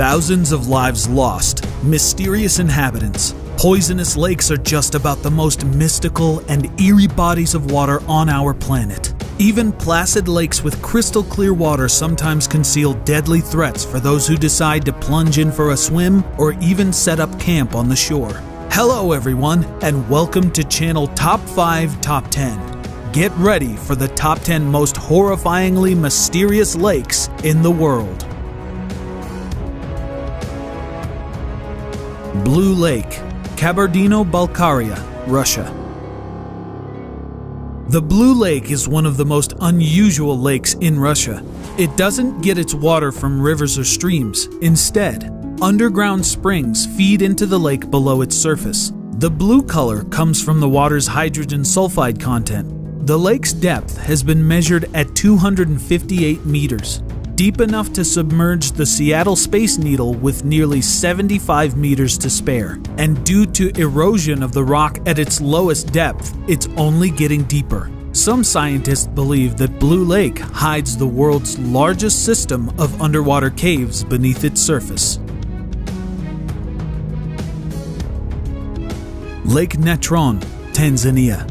Thousands of lives lost, mysterious inhabitants. Poisonous lakes are just about the most mystical and eerie bodies of water on our planet. Even placid lakes with crystal clear water sometimes conceal deadly threats for those who decide to plunge in for a swim or even set up camp on the shore. Hello everyone, and welcome to Channel Top 5 Top 10. Get ready for the top 10 most horrifyingly mysterious lakes in the world. Blue Lake, Kabardino-Balkaria, Russia. The Blue Lake is one of the most unusual lakes in Russia. It doesn't get its water from rivers or streams. Instead, underground springs feed into the lake below its surface. The blue color comes from the water's hydrogen sulfide content. The lake's depth has been measured at 258 meters. Deep enough to submerge the Seattle Space Needle with nearly 75 meters to spare. And due to erosion of the rock at its lowest depth, it's only getting deeper. Some scientists believe that Blue Lake hides the world's largest system of underwater caves beneath its surface. Lake Natron, Tanzania.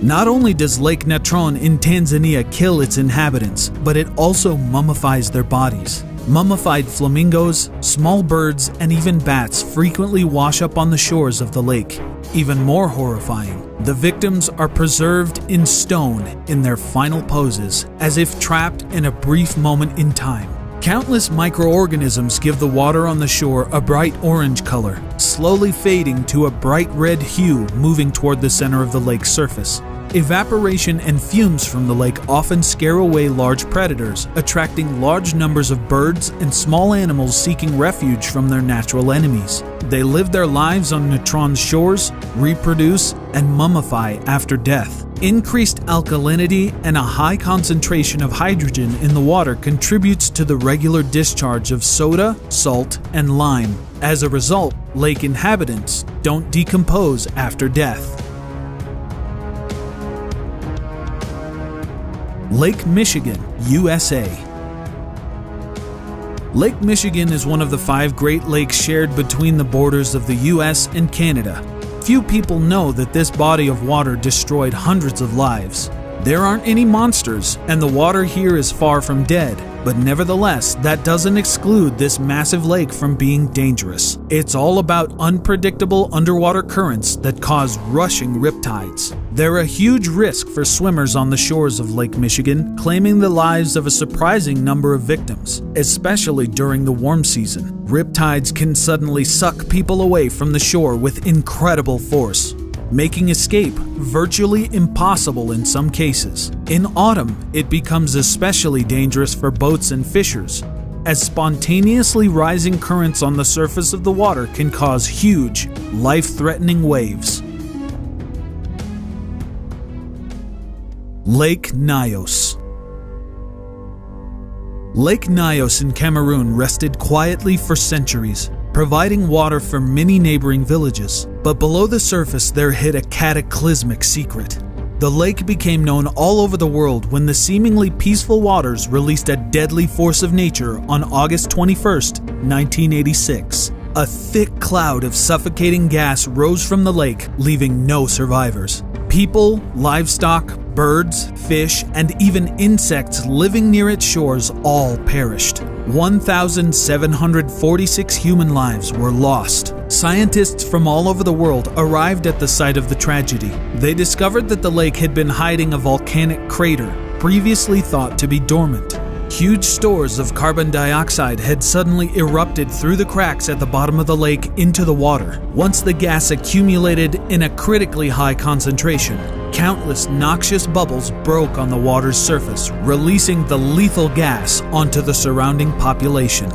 Not only does Lake Natron in Tanzania kill its inhabitants, but it also mummifies their bodies. Mummified flamingos, small birds, and even bats frequently wash up on the shores of the lake. Even more horrifying, the victims are preserved in stone in their final poses, as if trapped in a brief moment in time. Countless microorganisms give the water on the shore a bright orange color, slowly fading to a bright red hue moving toward the center of the lake's surface. Evaporation and fumes from the lake often scare away large predators, attracting large numbers of birds and small animals seeking refuge from their natural enemies. They live their lives on Natron's shores, reproduce, and mummify after death. Increased alkalinity and a high concentration of hydrogen in the water contributes to the regular discharge of soda, salt, and lime. As a result, lake inhabitants don't decompose after death. Lake Michigan, USA. Lake Michigan is one of the 5 Great Lakes shared between the borders of the US and Canada. Few people know that this body of water destroyed hundreds of lives. There aren't any monsters, and the water here is far from dead, but nevertheless, that doesn't exclude this massive lake from being dangerous. It's all about unpredictable underwater currents that cause rushing riptides. They're a huge risk for swimmers on the shores of Lake Michigan, claiming the lives of a surprising number of victims, especially during the warm season. Riptides can suddenly suck people away from the shore with incredible force, making escape virtually impossible in some cases. In autumn, it becomes especially dangerous for boats and fishers, as spontaneously rising currents on the surface of the water can cause huge, life-threatening waves. Lake Nyos. Lake Nyos in Cameroon rested quietly for centuries, providing water for many neighboring villages. But below the surface there hid a cataclysmic secret. The lake became known all over the world when the seemingly peaceful waters released a deadly force of nature on August 21st, 1986. A thick cloud of suffocating gas rose from the lake, leaving no survivors. People, livestock, birds, fish, and even insects living near its shores all perished. 1,746 human lives were lost. Scientists from all over the world arrived at the site of the tragedy. They discovered that the lake had been hiding a volcanic crater, previously thought to be dormant. Huge stores of carbon dioxide had suddenly erupted through the cracks at the bottom of the lake into the water. Once the gas accumulated in a critically high concentration, countless noxious bubbles broke on the water's surface, releasing the lethal gas onto the surrounding population.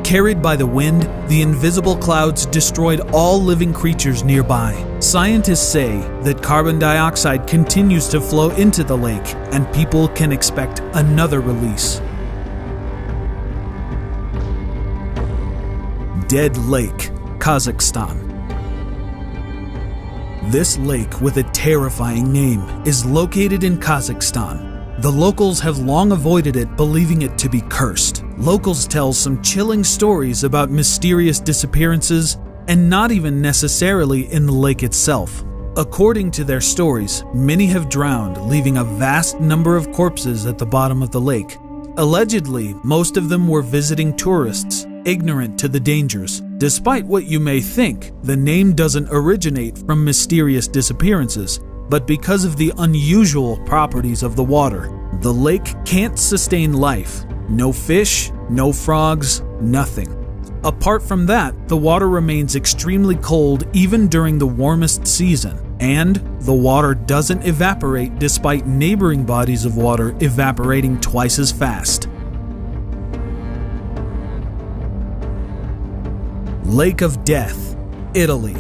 Carried by the wind, the invisible clouds destroyed all living creatures nearby. Scientists say that carbon dioxide continues to flow into the lake, and people can expect another release. Dead Lake, Kazakhstan. This lake with a terrifying name is located in Kazakhstan. The locals have long avoided it, believing it to be cursed. Locals tell some chilling stories about mysterious disappearances, and not even necessarily in the lake itself. According to their stories, many have drowned, leaving a vast number of corpses at the bottom of the lake. Allegedly, most of them were visiting tourists, ignorant to the dangers. Despite what you may think, the name doesn't originate from mysterious disappearances, but because of the unusual properties of the water. The lake can't sustain life. No fish, no frogs, nothing. Apart from that, the water remains extremely cold even during the warmest season, and the water doesn't evaporate despite neighboring bodies of water evaporating twice as fast. Lake of Death, Italy.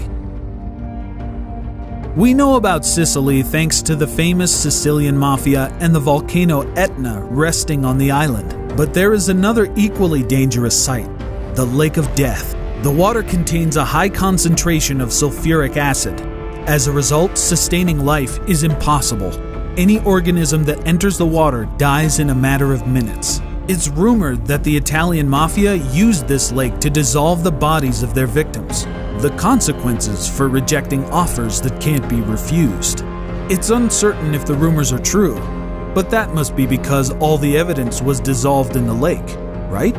We know about Sicily thanks to the famous Sicilian Mafia and the volcano Etna resting on the island. But there is another equally dangerous site, the Lake of Death. The water contains a high concentration of sulfuric acid. As a result, sustaining life is impossible. Any organism that enters the water dies in a matter of minutes. It's rumored that the Italian Mafia used this lake to dissolve the bodies of their victims. The consequences for rejecting offers that can't be refused. It's uncertain if the rumors are true, but that must be because all the evidence was dissolved in the lake, right?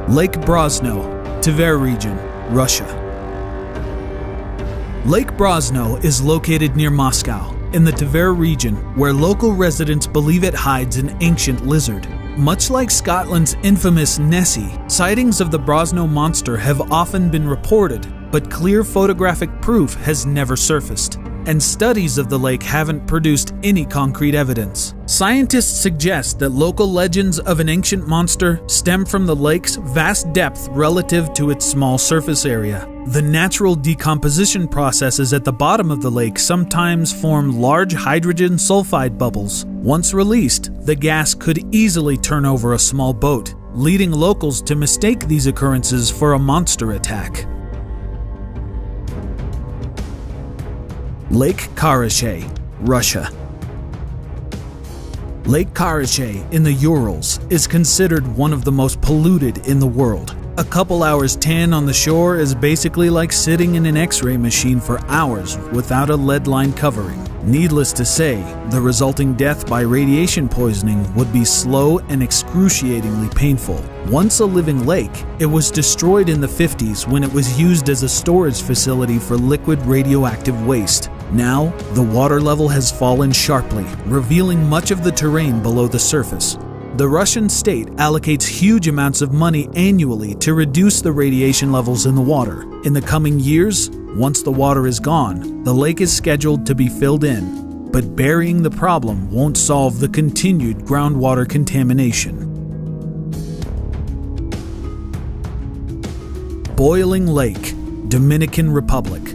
Lake Brosno, Tver region, Russia. Lake Brosno is located near Moscow, in the Tver region, where local residents believe it hides an ancient lizard. Much like Scotland's infamous Nessie, sightings of the Brosno monster have often been reported, but clear photographic proof has never surfaced, and studies of the lake haven't produced any concrete evidence. Scientists suggest that local legends of an ancient monster stem from the lake's vast depth relative to its small surface area. The natural decomposition processes at the bottom of the lake sometimes form large hydrogen sulfide bubbles. Once released, the gas could easily turn over a small boat, leading locals to mistake these occurrences for a monster attack. Lake Karachay, Russia. Lake Karachay in the Urals is considered one of the most polluted in the world. A couple hours tan on the shore is basically like sitting in an X-ray machine for hours without a lead line covering. Needless to say, the resulting death by radiation poisoning would be slow and excruciatingly painful. Once a living lake, it was destroyed in the 50s when it was used as a storage facility for liquid radioactive waste. Now, the water level has fallen sharply, revealing much of the terrain below the surface. The Russian state allocates huge amounts of money annually to reduce the radiation levels in the water. In the coming years, once the water is gone, the lake is scheduled to be filled in, but burying the problem won't solve the continued groundwater contamination. Boiling Lake, Dominican Republic.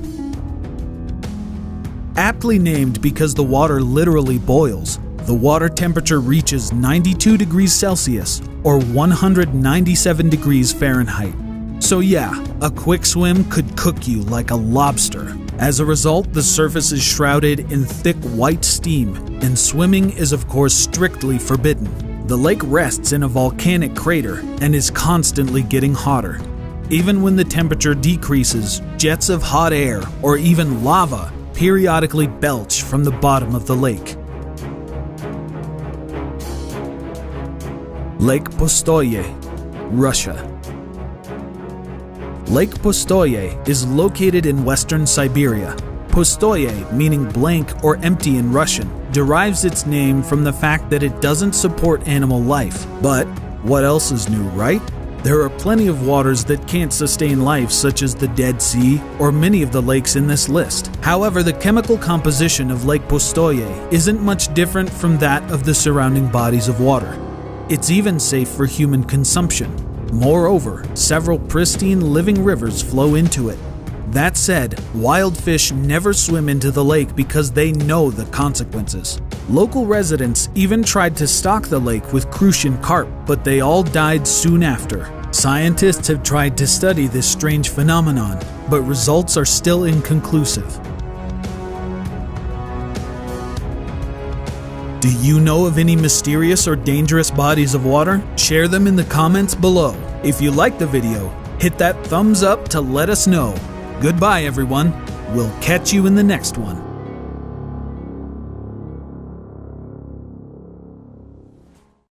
Aptly named because the water literally boils, the water temperature reaches 92 degrees Celsius or 197 degrees Fahrenheit. So yeah, a quick swim could cook you like a lobster. As a result, the surface is shrouded in thick white steam, and swimming is of course strictly forbidden. The lake rests in a volcanic crater and is constantly getting hotter. Even when the temperature decreases, jets of hot air or even lava periodically belch from the bottom of the lake. Lake Pustoye, Russia. Lake Pustoye is located in western Siberia. Pustoye, meaning blank or empty in Russian, derives its name from the fact that it doesn't support animal life. But what else is new, right? There are plenty of waters that can't sustain life, such as the Dead Sea or many of the lakes in this list. However, the chemical composition of Lake Pustoye isn't much different from that of the surrounding bodies of water. It's even safe for human consumption. Moreover, several pristine living rivers flow into it. That said, wild fish never swim into the lake because they know the consequences. Local residents even tried to stock the lake with crucian carp, but they all died soon after. Scientists have tried to study this strange phenomenon, but results are still inconclusive. Do you know of any mysterious or dangerous bodies of water? Share them in the comments below. If you liked the video, hit that thumbs up to let us know. Goodbye everyone. We'll catch you in the next one.